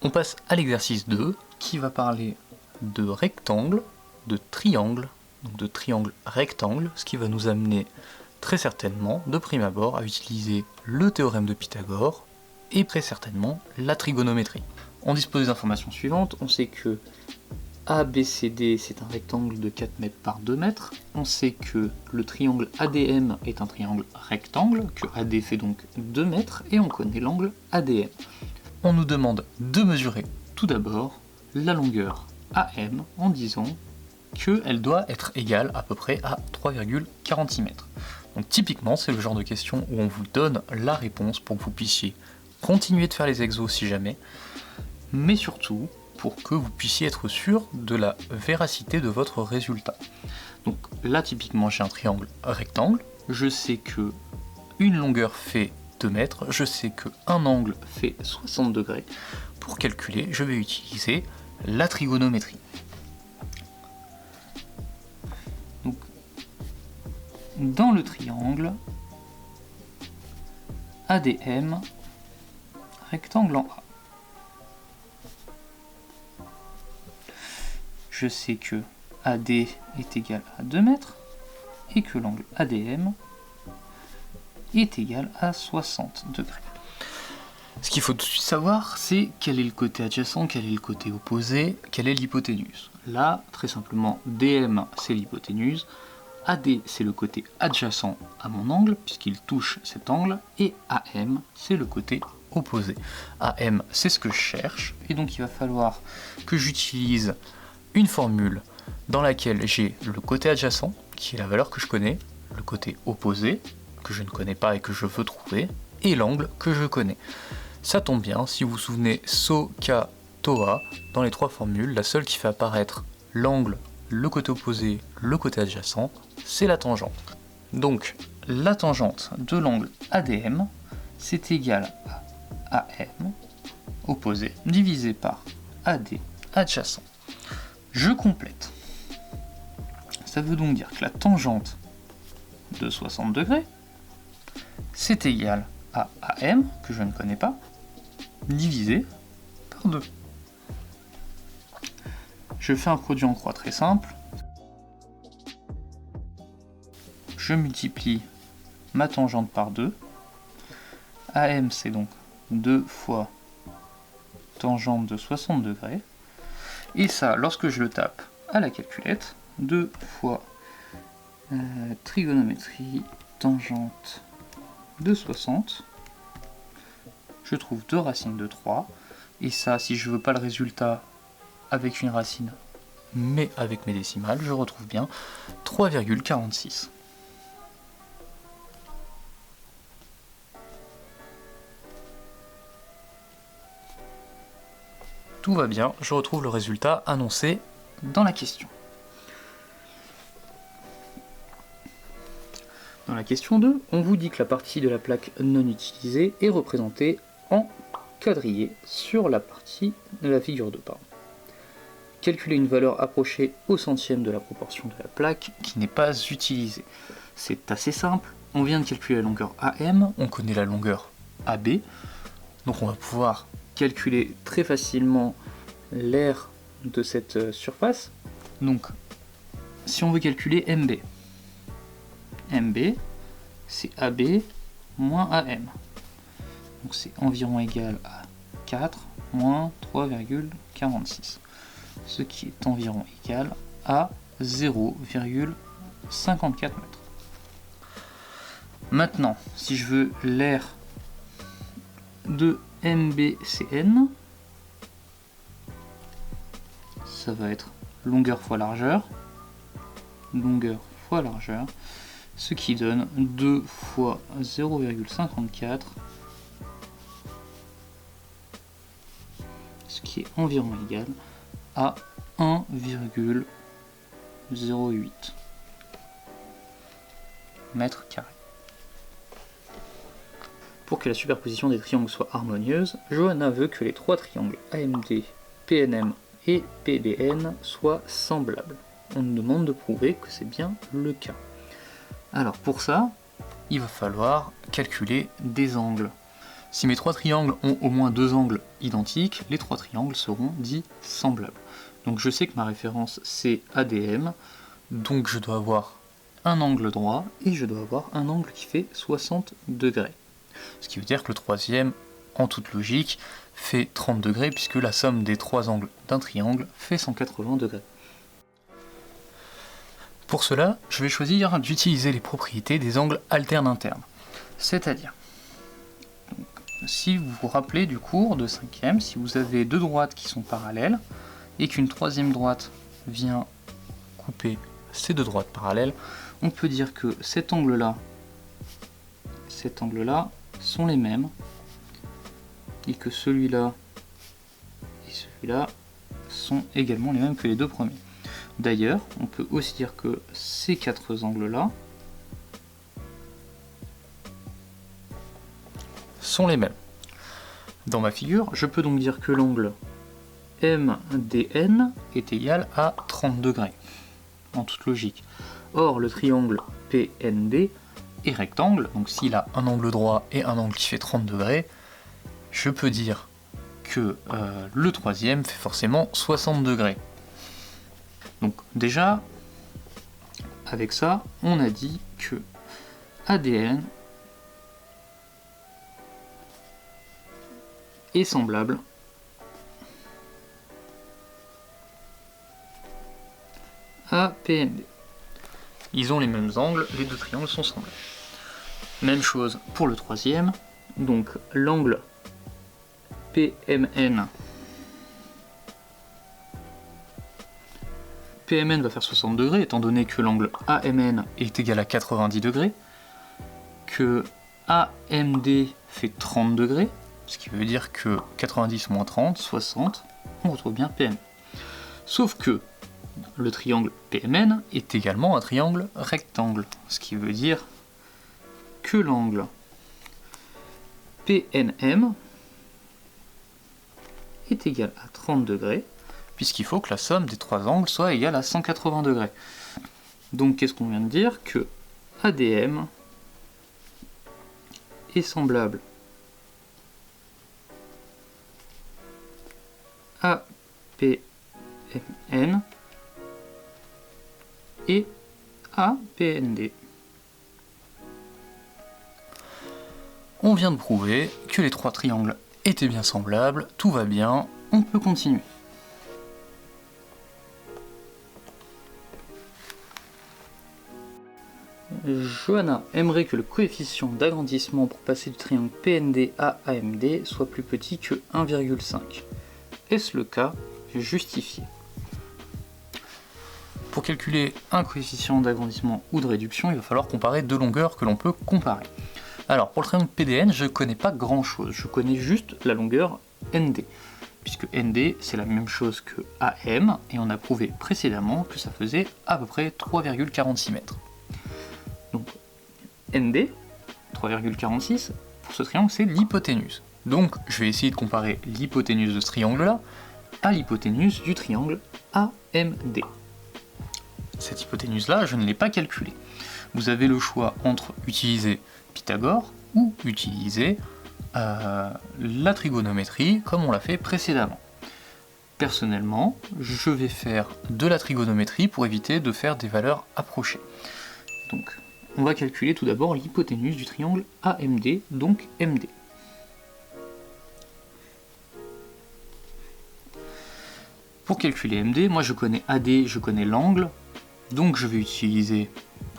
On passe à l'exercice 2 qui va parler de rectangle, de triangle, donc de triangle rectangle, ce qui va nous amener très certainement, de prime abord, à utiliser le théorème de Pythagore et très certainement la trigonométrie. On dispose des informations suivantes, on sait que ABCD c'est un rectangle de 4 mètres par 2 mètres, on sait que le triangle ADM est un triangle rectangle, que AD fait donc 2 mètres, et on connaît l'angle ADM. On nous demande de mesurer tout d'abord la longueur AM en disant qu'elle doit être égale à peu près à 3,46 mètres. Donc typiquement c'est le genre de question où on vous donne la réponse pour que vous puissiez continuer de faire les exos si jamais, mais surtout pour que vous puissiez être sûr de la véracité de votre résultat. Donc là typiquement j'ai un triangle rectangle, je sais que une longueur fait 2 mètres, je sais qu'un angle fait 60 degrés. Pour calculer, je vais utiliser la trigonométrie. Donc, dans le triangle ADM, rectangle en A, je sais que AD est égal à 2 mètres et que l'angle ADM est égal à 60 degrés. Ce qu'il faut tout de suite savoir, c'est quel est le côté adjacent, quel est le côté opposé, quelle est l'hypoténuse. Là, très simplement, DM c'est l'hypoténuse, AD c'est le côté adjacent à mon angle, puisqu'il touche cet angle, et AM c'est le côté opposé. AM c'est ce que je cherche, et donc il va falloir que j'utilise une formule dans laquelle j'ai le côté adjacent, qui est la valeur que je connais, le côté opposé, que je ne connais pas et que je veux trouver, et l'angle que je connais. Ça tombe bien, si vous vous souvenez SO, K, TOA, dans les trois formules, la seule qui fait apparaître l'angle, le côté opposé, le côté adjacent, c'est la tangente. Donc, la tangente de l'angle ADM, c'est égal à AM, opposé, divisé par AD, adjacent. Je complète. Ça veut donc dire que la tangente de 60 degrés, c'est égal à AM, que je ne connais pas, divisé par 2. Je fais un produit en croix très simple. Je multiplie ma tangente par 2. AM, c'est donc 2 fois tangente de 60 degrés. Et ça, lorsque je le tape à la calculette, 2 fois trigonométrie, tangente de 60, je trouve 2 racines de 3, et ça, si je veux pas le résultat avec une racine, mais avec mes décimales, je retrouve bien 3,46. Tout va bien, je retrouve le résultat annoncé dans la question. Dans la question 2, on vous dit que la partie de la plaque non utilisée est représentée en quadrillé sur la partie de la figure 2. Calculer une valeur approchée au centième de la proportion de la plaque qui n'est pas utilisée. C'est assez simple, on vient de calculer la longueur AM, on connaît la longueur AB, donc on va pouvoir calculer très facilement l'aire de cette surface. Donc, si on veut calculer MB, MB, c'est AB moins AM. Donc c'est environ égal à 4 moins 3,46. Ce qui est environ égal à 0,54 mètres. Maintenant, si je veux l'aire de MBCN, ça va être longueur fois largeur, ce qui donne 2 fois 0,54, ce qui est environ égal à 1,08 mètres carrés. Pour que la superposition des triangles soit harmonieuse, Johanna veut que les trois triangles AMD, PNM et PBN soient semblables. On nous demande de prouver que c'est bien le cas. Alors pour ça, il va falloir calculer des angles. Si mes trois triangles ont au moins deux angles identiques, les trois triangles seront dits semblables. Donc je sais que ma référence c'est ADM, donc je dois avoir un angle droit et je dois avoir un angle qui fait 60 degrés. Ce qui veut dire que le troisième, en toute logique, fait 30 degrés puisque la somme des trois angles d'un triangle fait 180 degrés. Pour cela, je vais choisir d'utiliser les propriétés des angles alternes internes. C'est-à-dire, si vous vous rappelez du cours de 5e, si vous avez deux droites qui sont parallèles et qu'une troisième droite vient couper ces deux droites parallèles, on peut dire que cet angle-là sont les mêmes et que celui-là et celui-là sont également les mêmes que les deux premiers. D'ailleurs, on peut aussi dire que ces quatre angles-là sont les mêmes. Dans ma figure, je peux donc dire que l'angle MDN est égal à 30 degrés, en toute logique. Or, le triangle PND est rectangle, donc s'il a un angle droit et un angle qui fait 30 degrés, je peux dire que le troisième fait forcément 60 degrés. Donc déjà, avec ça, on a dit que ADN est semblable à PND. Ils ont les mêmes angles, les deux triangles sont semblables. Même chose pour le troisième, donc l'angle PMN va faire 60 degrés, étant donné que l'angle AMN est égal à 90 degrés, que AMD fait 30 degrés, ce qui veut dire que 90 moins 30, 60, on retrouve bien PM. Sauf que le triangle PMN est également un triangle rectangle, ce qui veut dire que l'angle PNM est égal à 30 degrés, puisqu'il faut que la somme des trois angles soit égale à 180 degrés. Donc qu'est-ce qu'on vient de dire? Que ADM est semblable à PMN et à PND. On vient de prouver que les trois triangles étaient bien semblables, tout va bien, on peut continuer. Johanna aimerait que le coefficient d'agrandissement pour passer du triangle PND à AMD soit plus petit que 1,5. Est-ce le cas? Justifié. Pour calculer un coefficient d'agrandissement ou de réduction, il va falloir comparer deux longueurs que l'on peut comparer. Alors pour le triangle PDN, je ne connais pas grand chose, je connais juste la longueur ND, puisque ND c'est la même chose que AM, et on a prouvé précédemment que ça faisait à peu près 3,46 mètres. Donc ND, 3,46, pour ce triangle c'est l'hypoténuse. Donc je vais essayer de comparer l'hypoténuse de ce triangle-là à l'hypoténuse du triangle AMD. Cette hypoténuse-là, je ne l'ai pas calculée. Vous avez le choix entre utiliser Pythagore ou utiliser la trigonométrie comme on l'a fait précédemment. Personnellement, je vais faire de la trigonométrie pour éviter de faire des valeurs approchées. Donc, on va calculer tout d'abord l'hypoténuse du triangle AMD, donc MD. Pour calculer MD, moi je connais AD, je connais l'angle, donc je vais utiliser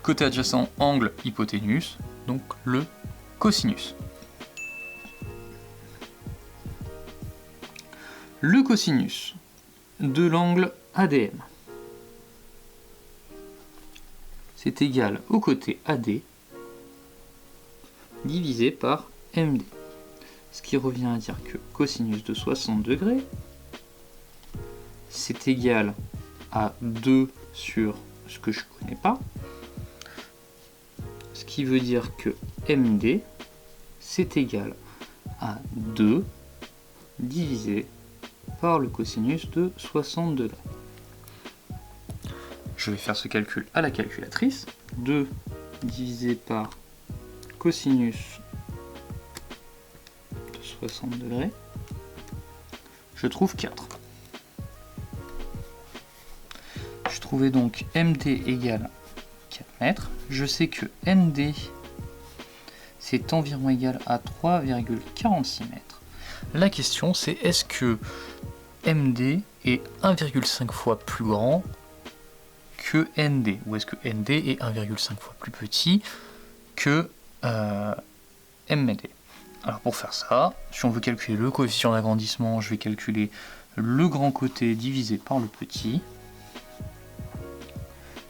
côté adjacent angle hypoténuse, donc le cosinus. Le cosinus de l'angle ADM, c'est égal au côté AD divisé par MD. Ce qui revient à dire que cosinus de 60 degrés, c'est égal à 2 sur ce que je ne connais pas. Ce qui veut dire que MD, c'est égal à 2 divisé par le cosinus de 60 degrés. Je vais faire ce calcul à la calculatrice. 2 divisé par cosinus 60 degrés, je trouve 4. Je trouvais donc MD égale 4 mètres. Je sais que ND, c'est environ égal à 3,46 mètres. La question, c'est est-ce que MD est 1,5 fois plus grand que ND, ou est-ce que ND est 1,5 fois plus petit que MD. Alors pour faire ça, si on veut calculer le coefficient d'agrandissement, je vais calculer le grand côté divisé par le petit.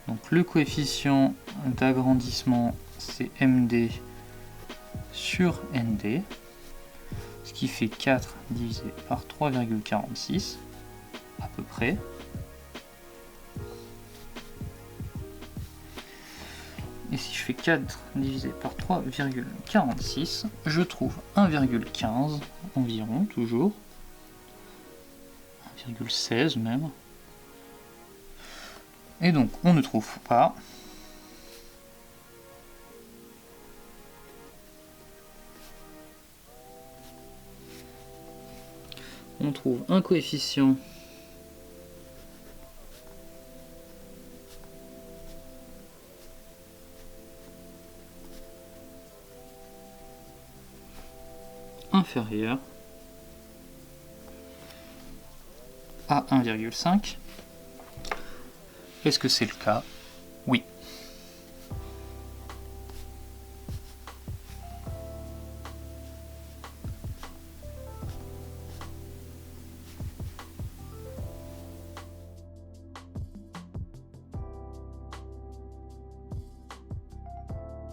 Donc le coefficient d'agrandissement, c'est MD sur ND, ce qui fait 4 divisé par 3,46 à peu près. Et si je fais 4 divisé par 3,46, je trouve 1,15 environ, toujours. 1,16 même. Et donc, on ne trouve pas. On trouve un coefficient inférieur à 1,5. Est-ce que c'est le cas?